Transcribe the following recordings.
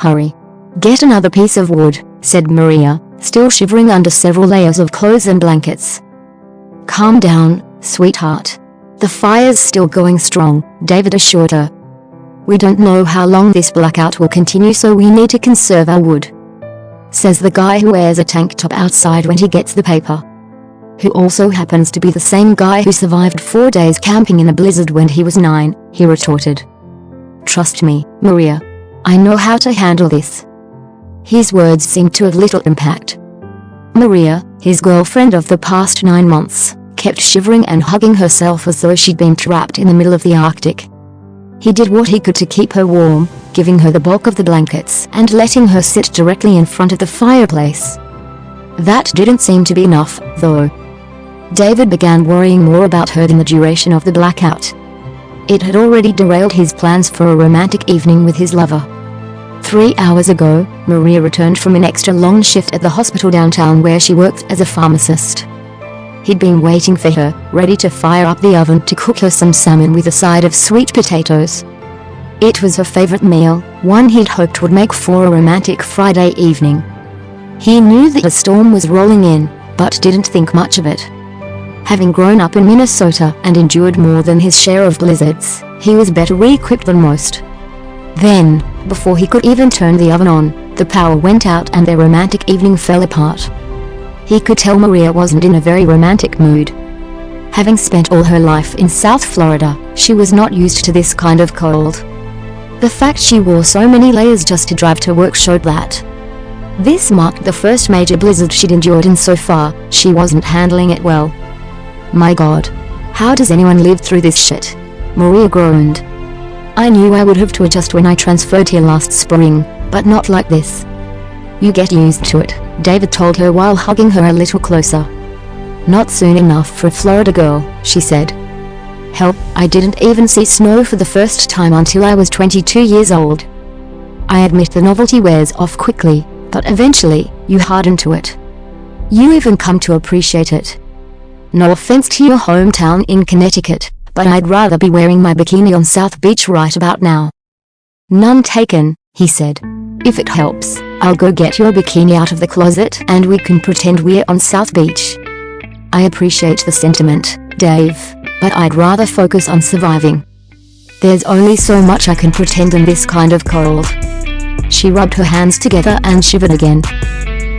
Hurry. Get another piece of wood, said Maria, still shivering under several layers of clothes and blankets. Calm down, sweetheart. The fire's still going strong, David assured her. We don't know how long this blackout will continue, so we need to conserve our wood. Says the guy who wears a tank top outside when he gets the paper. Who also happens to be the same guy who survived 4 days camping in a blizzard when he was 9, he retorted. Trust me, Maria. I know how to handle this. His words seemed to have little impact. Maria, his girlfriend of the past 9 months, kept shivering and hugging herself as though she'd been trapped in the middle of the Arctic. He did what he could to keep her warm, giving her the bulk of the blankets and letting her sit directly in front of the fireplace. That didn't seem to be enough, though. David began worrying more about her than the duration of the blackout. It had already derailed his plans for a romantic evening with his lover. 3 hours ago, Maria returned from an extra long shift at the hospital downtown where she worked as a pharmacist. He'd been waiting for her, ready to fire up the oven to cook her some salmon with a side of sweet potatoes. It was her favorite meal, one he'd hoped would make for a romantic Friday evening. He knew that a storm was rolling in, but didn't think much of it. Having grown up in Minnesota and endured more than his share of blizzards, he was better equipped than most. Then, before he could even turn the oven on, the power went out and their romantic evening fell apart. He could tell Maria wasn't in a very romantic mood. Having spent all her life in South Florida, she was not used to this kind of cold. The fact she wore so many layers just to drive to work showed that. This marked the first major blizzard she'd endured, and so far, she wasn't handling it well. My God. How does anyone live through this shit? Maria groaned. I knew I would have to adjust when I transferred here last spring, but not like this. You get used to it, David told her while hugging her a little closer. Not soon enough for a Florida girl, she said. Help, I didn't even see snow for the first time until I was 22 years old. I admit the novelty wears off quickly, but eventually, you harden to it. You even come to appreciate it. No offense to your hometown in Connecticut, but I'd rather be wearing my bikini on South Beach right about now. None taken, he said. If it helps, I'll go get your bikini out of the closet and we can pretend we're on South Beach. I appreciate the sentiment, Dave, but I'd rather focus on surviving. There's only so much I can pretend in this kind of cold. She rubbed her hands together and shivered again.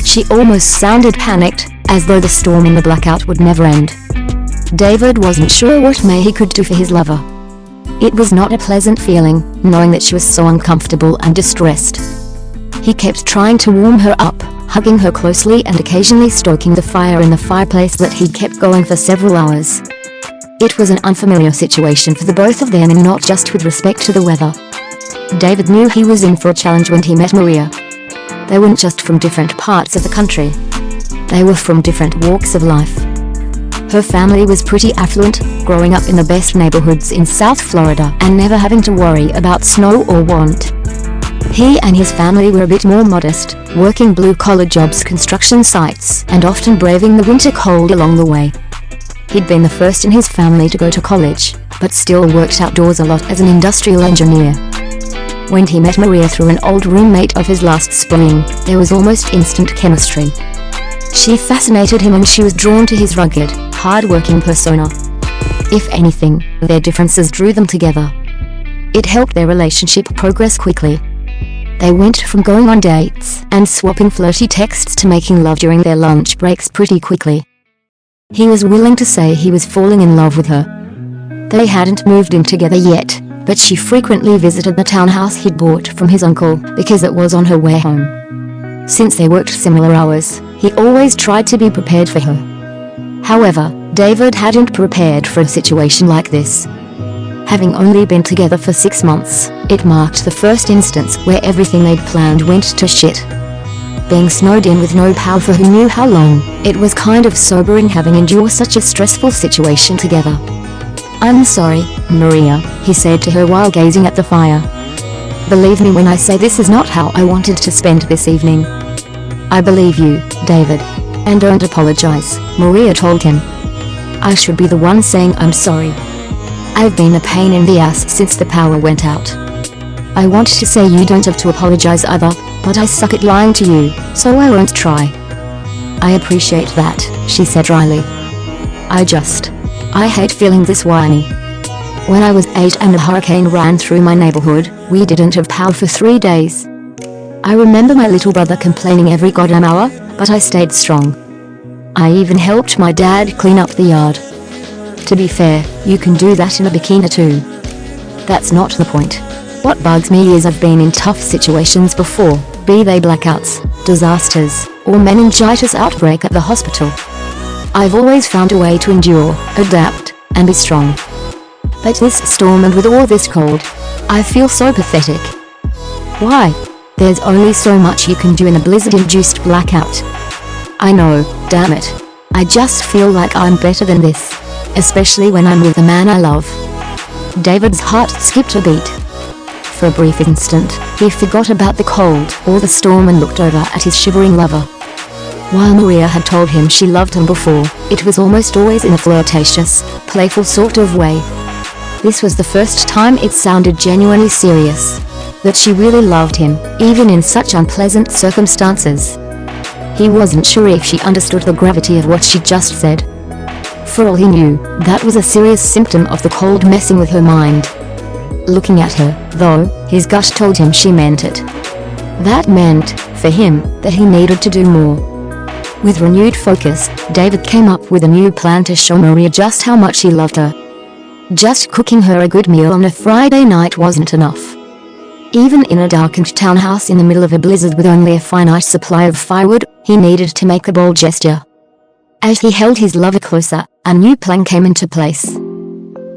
She almost sounded panicked, as though the storm and the blackout would never end. David wasn't sure what more he could do for his lover. It was not a pleasant feeling, knowing that she was so uncomfortable and distressed. He kept trying to warm her up, hugging her closely and occasionally stoking the fire in the fireplace that he'd kept going for several hours. It was an unfamiliar situation for the both of them, and not just with respect to the weather. David knew he was in for a challenge when he met Maria. They weren't just from different parts of the country. They were from different walks of life. Her family was pretty affluent, growing up in the best neighborhoods in South Florida and never having to worry about snow or want. He and his family were a bit more modest, working blue-collar jobs, construction sites, and often braving the winter cold along the way. He'd been the first in his family to go to college, but still worked outdoors a lot as an industrial engineer. When he met Maria through an old roommate of his last spring, there was almost instant chemistry. She fascinated him and she was drawn to his rugged, hard-working persona. If anything, their differences drew them together. It helped their relationship progress quickly. They went from going on dates and swapping flirty texts to making love during their lunch breaks pretty quickly. He was willing to say he was falling in love with her. They hadn't moved in together yet, but she frequently visited the townhouse he'd bought from his uncle because it was on her way home. Since they worked similar hours, he always tried to be prepared for her. However, David hadn't prepared for a situation like this. Having only been together for 6 months, it marked the first instance where everything they'd planned went to shit. Being snowed in with no power for who knew how long, it was kind of sobering having endured such a stressful situation together. I'm sorry, Maria, he said to her while gazing at the fire. Believe me when I say this is not how I wanted to spend this evening. I believe you, David. And don't apologize, Maria told him. I should be the one saying I'm sorry. I've been a pain in the ass since the power went out. I want to say you don't have to apologize either, but I suck at lying to you, so I won't try. I appreciate that, she said dryly. I hate feeling this whiny. When I was 8 and a hurricane ran through my neighborhood, we didn't have power for 3 days. I remember my little brother complaining every goddamn hour, but I stayed strong. I even helped my dad clean up the yard. To be fair, you can do that in a bikini too. That's not the point. What bugs me is I've been in tough situations before, be they blackouts, disasters, or meningitis outbreak at the hospital. I've always found a way to endure, adapt, and be strong. But this storm and with all this cold, I feel so pathetic. Why? There's only so much you can do in a blizzard-induced blackout. I know, damn it. I just feel like I'm better than this. Especially when I'm with the man I love. David's heart skipped a beat. For a brief instant, he forgot about the cold or the storm and looked over at his shivering lover. While Maria had told him she loved him before, it was almost always in a flirtatious, playful sort of way. This was the first time it sounded genuinely serious. That she really loved him, even in such unpleasant circumstances. He wasn't sure if she understood the gravity of what she just said. For all he knew, that was a serious symptom of the cold messing with her mind. Looking at her, though, his gut told him she meant it. That meant, for him, that he needed to do more. With renewed focus, David came up with a new plan to show Maria just how much he loved her. Just cooking her a good meal on a Friday night wasn't enough. Even in a darkened townhouse in the middle of a blizzard with only a finite supply of firewood, he needed to make a bold gesture. As he held his lover closer, a new plan came into place.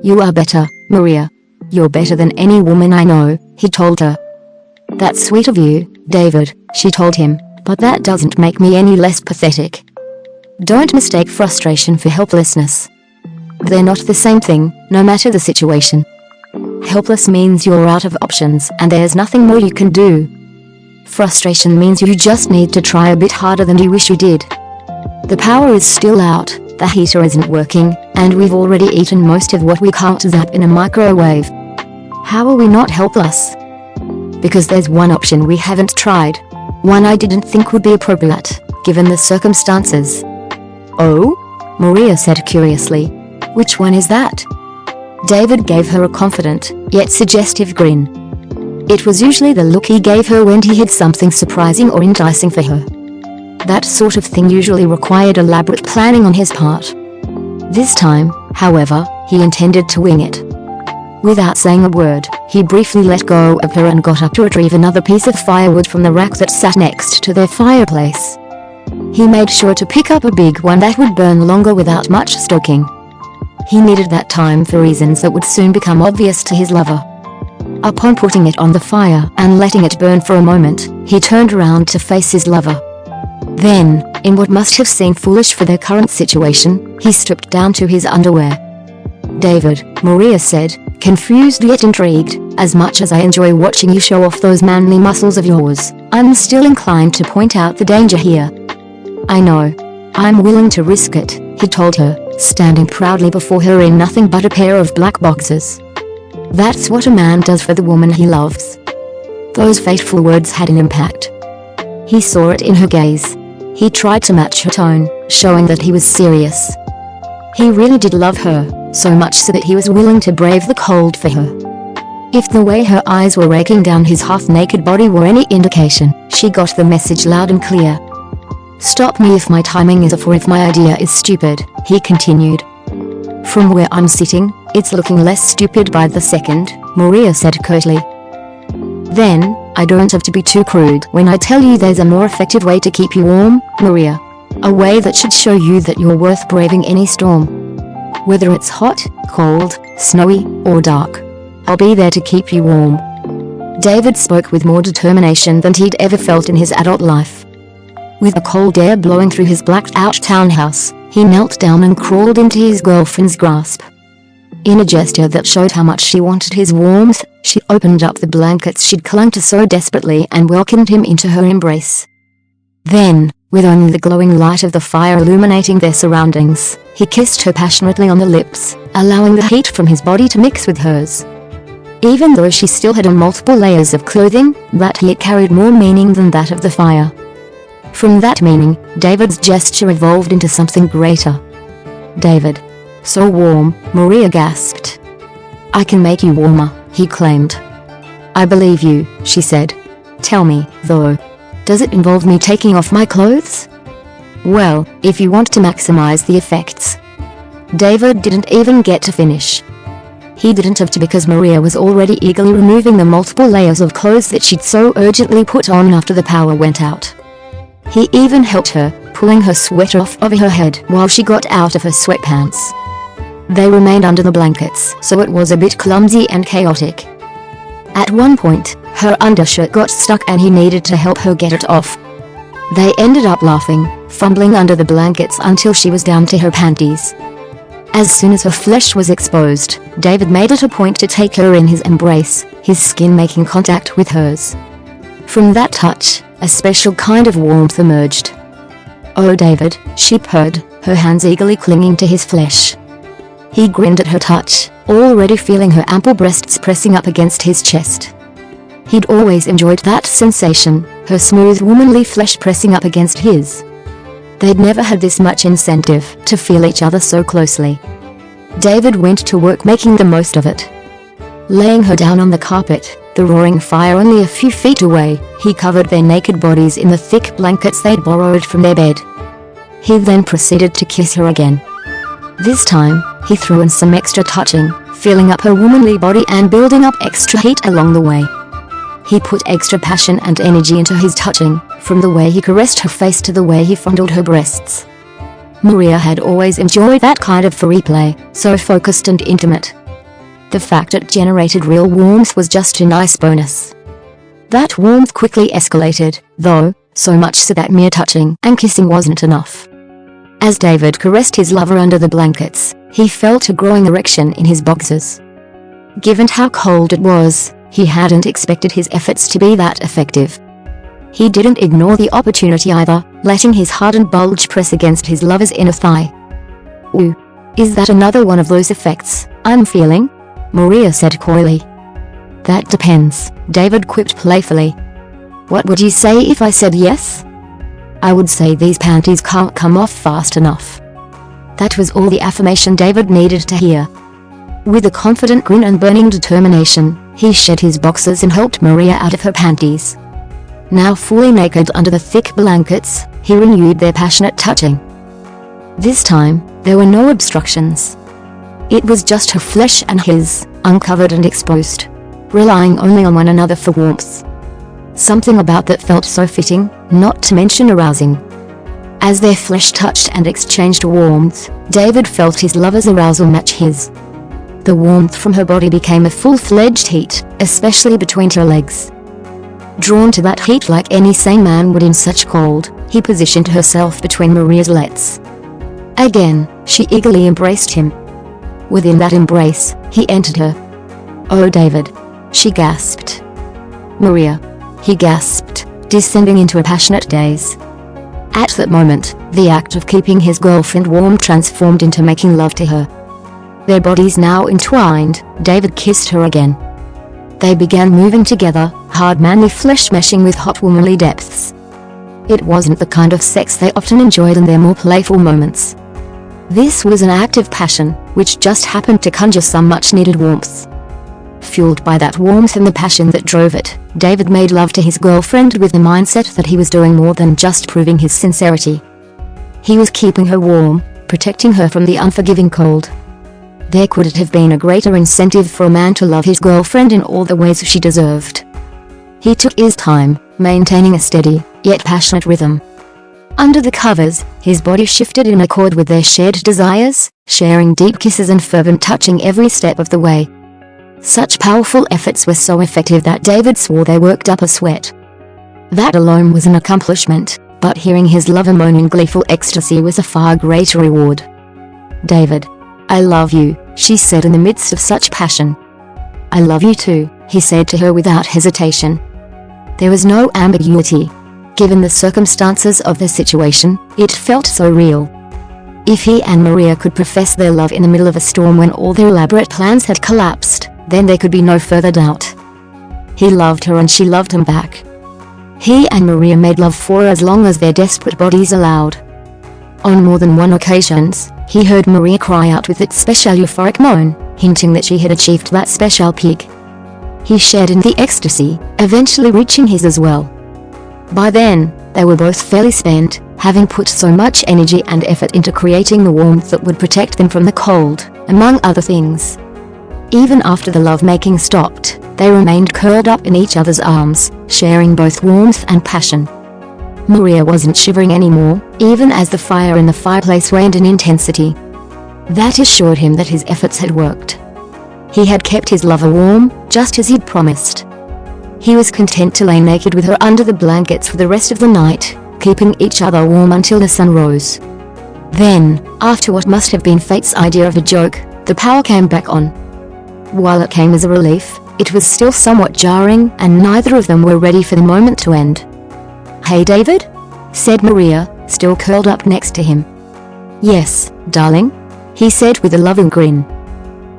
You are better, Maria. You're better than any woman I know, he told her. That's sweet of you, David, she told him, but that doesn't make me any less pathetic. Don't mistake frustration for helplessness. They're not the same thing, no matter the situation. Helpless means you're out of options and there's nothing more you can do. Frustration means you just need to try a bit harder than you wish you did. The power is still out, the heater isn't working, and we've already eaten most of what we can't zap in a microwave. How are we not helpless? Because there's one option we haven't tried. One I didn't think would be appropriate, given the circumstances. Oh? Maria said curiously. Which one is that? David gave her a confident, yet suggestive grin. It was usually the look he gave her when he had something surprising or enticing for her. That sort of thing usually required elaborate planning on his part. This time, however, he intended to wing it. Without saying a word, he briefly let go of her and got up to retrieve another piece of firewood from the rack that sat next to their fireplace. He made sure to pick up a big one that would burn longer without much stoking. He needed that time for reasons that would soon become obvious to his lover. Upon putting it on the fire and letting it burn for a moment, he turned around to face his lover. Then, in what must have seemed foolish for their current situation, he stripped down to his underwear. David, Maria said, confused yet intrigued, as much as I enjoy watching you show off those manly muscles of yours, I'm still inclined to point out the danger here. I know. I'm willing to risk it, he told her, standing proudly before her in nothing but a pair of black boxers. That's what a man does for the woman he loves. Those fateful words had an impact. He saw it in her gaze. He tried to match her tone, showing that he was serious. He really did love her, so much so that he was willing to brave the cold for her. If the way her eyes were raking down his half-naked body were any indication, she got the message loud and clear. Stop me if my timing is off or if my idea is stupid, he continued. From where I'm sitting, it's looking less stupid by the second, Maria said curtly. Then, I don't have to be too crude when I tell you there's a more effective way to keep you warm, Maria. A way that should show you that you're worth braving any storm. Whether it's hot, cold, snowy, or dark. I'll be there to keep you warm. David spoke with more determination than he'd ever felt in his adult life. With the cold air blowing through his blacked-out townhouse, he knelt down and crawled into his girlfriend's grasp. In a gesture that showed how much she wanted his warmth, she opened up the blankets she'd clung to so desperately and welcomed him into her embrace. Then, with only the glowing light of the fire illuminating their surroundings, he kissed her passionately on the lips, allowing the heat from his body to mix with hers. Even though she still had multiple layers of clothing, that heat carried more meaning than that of the fire. From that meaning, David's gesture evolved into something greater. "David. So warm," Maria gasped. "I can make you warmer," he claimed. "I believe you," she said. "Tell me, though. Does it involve me taking off my clothes?" "Well, if you want to maximize the effects." David didn't even get to finish. He didn't have to because Maria was already eagerly removing the multiple layers of clothes that she'd so urgently put on after the power went out. He even helped her, pulling her sweater off over her head while she got out of her sweatpants. They remained under the blankets, so it was a bit clumsy and chaotic. At one point, her undershirt got stuck and he needed to help her get it off. They ended up laughing, fumbling under the blankets until she was down to her panties. As soon as her flesh was exposed, David made it a point to take her in his embrace, his skin making contact with hers. From that touch, a special kind of warmth emerged. "Oh, David," she purred, her hands eagerly clinging to his flesh. He grinned at her touch, already feeling her ample breasts pressing up against his chest. He'd always enjoyed that sensation, her smooth womanly flesh pressing up against his. They'd never had this much incentive to feel each other so closely. David went to work making the most of it. Laying her down on the carpet, the roaring fire only a few feet away, he covered their naked bodies in the thick blankets they'd borrowed from their bed. He then proceeded to kiss her again. This time, he threw in some extra touching, filling up her womanly body and building up extra heat along the way. He put extra passion and energy into his touching, from the way he caressed her face to the way he fondled her breasts. Maria had always enjoyed that kind of foreplay, so focused and intimate. The fact it generated real warmth was just a nice bonus. That warmth quickly escalated, though, so much so that mere touching and kissing wasn't enough. As David caressed his lover under the blankets, he felt a growing erection in his boxers. Given how cold it was, he hadn't expected his efforts to be that effective. He didn't ignore the opportunity either, letting his hardened bulge press against his lover's inner thigh. "Ooh. Is that another one of those effects I'm feeling?" Maria said coyly. "That depends," David quipped playfully. "What would you say if I said yes?" "I would say these panties can't come off fast enough." That was all the affirmation David needed to hear. With a confident grin and burning determination, he shed his boxers and helped Maria out of her panties. Now fully naked under the thick blankets, he renewed their passionate touching. This time, there were no obstructions. It was just her flesh and his, uncovered and exposed, relying only on one another for warmth. Something about that felt so fitting, not to mention arousing. As their flesh touched and exchanged warmth, David felt his lover's arousal match his. The warmth from her body became a full-fledged heat, especially between her legs. Drawn to that heat like any sane man would in such cold, he positioned herself between Maria's legs. Again, she eagerly embraced him. Within that embrace, he entered her. "Oh, David," she gasped. "Maria," he gasped, descending into a passionate daze. At that moment, the act of keeping his girlfriend warm transformed into making love to her. Their bodies now entwined, David kissed her again. They began moving together, hard manly flesh meshing with hot womanly depths. It wasn't the kind of sex they often enjoyed in their more playful moments. This was an act of passion, which just happened to conjure some much-needed warmth. Fueled by that warmth and the passion that drove it, David made love to his girlfriend with the mindset that he was doing more than just proving his sincerity. He was keeping her warm, protecting her from the unforgiving cold. There couldn't have been a greater incentive for a man to love his girlfriend in all the ways she deserved. He took his time, maintaining a steady, yet passionate rhythm. Under the covers, his body shifted in accord with their shared desires, sharing deep kisses and fervent touching every step of the way. Such powerful efforts were so effective that David swore they worked up a sweat. That alone was an accomplishment, but hearing his lover moan in gleeful ecstasy was a far greater reward. "David, I love you," she said in the midst of such passion. "I love you too," he said to her without hesitation. There was no ambiguity. Given the circumstances of their situation, it felt so real. If he and Maria could profess their love in the middle of a storm when all their elaborate plans had collapsed, then there could be no further doubt. He loved her and she loved him back. He and Maria made love for as long as their desperate bodies allowed. On more than one occasions, he heard Maria cry out with that special euphoric moan, hinting that she had achieved that special peak. He shared in the ecstasy, eventually reaching his as well. By then, they were both fairly spent, having put so much energy and effort into creating the warmth that would protect them from the cold, among other things. Even after the lovemaking stopped, they remained curled up in each other's arms, sharing both warmth and passion. Maria wasn't shivering anymore, even as the fire in the fireplace waned in intensity. That assured him that his efforts had worked. He had kept his lover warm, just as he'd promised. He was content to lay naked with her under the blankets for the rest of the night, keeping each other warm until the sun rose. Then, after what must have been fate's idea of a joke, the power came back on. While it came as a relief, it was still somewhat jarring, and neither of them were ready for the moment to end. "Hey David?" said Maria, still curled up next to him. "Yes, darling," he said with a loving grin.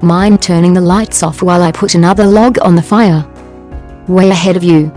"Mind turning the lights off while I put another log on the fire?" "Way ahead of you,"